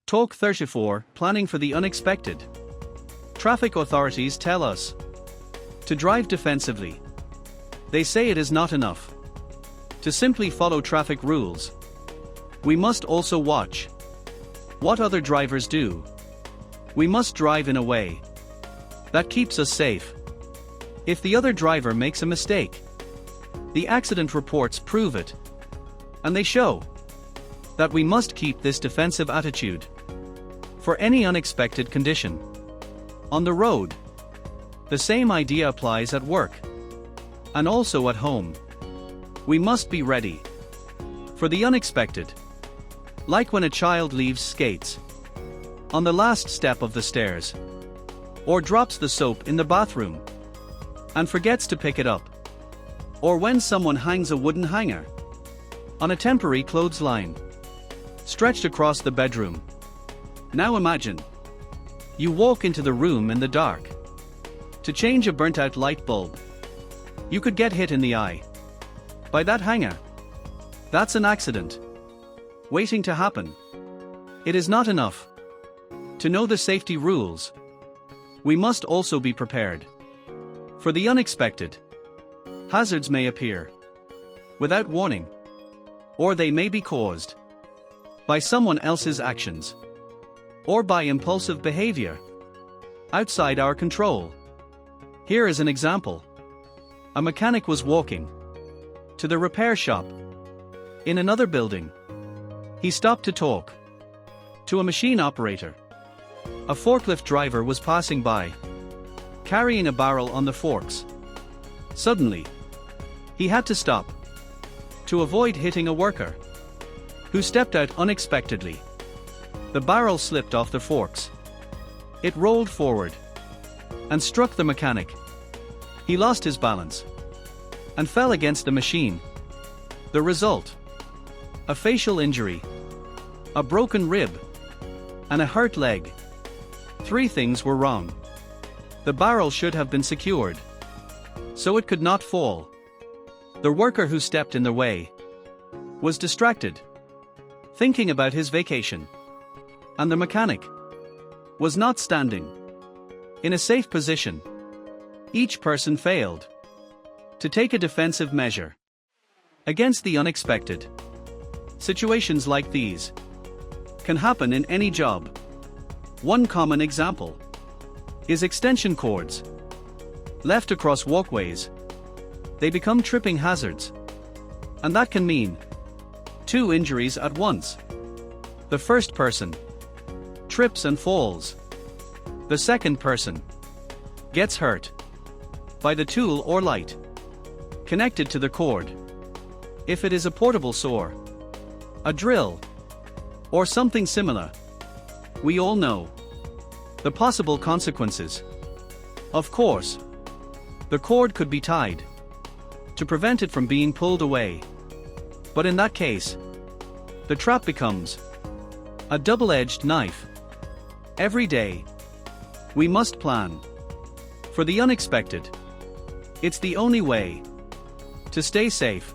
Talk 34, Planning for the Unexpected. Traffic authorities tell us to drive defensively. They say it is not enough to simply follow traffic rules. We must also watch what other drivers do. We must drive in a way that keeps us safe. If the other driver makes a mistake, the accident reports prove it, and they show that we must keep this defensive attitude for any unexpected condition on the road. The same idea applies at work and also at home. We must be ready for the unexpected, like when a child leaves skates on the last step of the stairs, or drops the soap in the bathroom and forgets to pick it up, or when someone hangs a wooden hanger on a temporary clothesline stretched across the bedroom. Now imagine you walk into the room in the dark to change a burnt-out light bulb. You could get hit in the eye by that hanger. That's an accident waiting to happen. It is not enough to know the safety rules. We must also be prepared for the unexpected. Hazards may appear without warning, or they may be caused by someone else's actions or by impulsive behavior outside our control. Here is an example. A mechanic was walking to the repair shop in another building. He stopped to talk to a machine operator. A forklift driver was passing by, carrying a barrel on the forks. Suddenly, he had to stop to avoid hitting a worker who stepped out unexpectedly. The barrel slipped off the forks. It rolled forward and struck the mechanic. He lost his balance and fell against the machine. The result: a facial injury, a broken rib, and a hurt leg. 3 things were wrong. The barrel should have been secured so it could not fall. The worker who stepped in the way was distracted, thinking about his vacation. And the mechanic was not standing in a safe position. Each person failed to take a defensive measure against the unexpected. Situations like these can happen in any job. One common example is extension cords left across walkways. They become tripping hazards, and that can mean 2 injuries at once. The first person trips and falls. The second person gets hurt by the tool or light connected to the cord. If it is a portable saw, a drill, or something similar, we all know the possible consequences. Of course, the cord could be tied to prevent it from being pulled away. But in that case, the trap becomes a double-edged knife. Every day, we must plan for the unexpected. It's the only way to stay safe.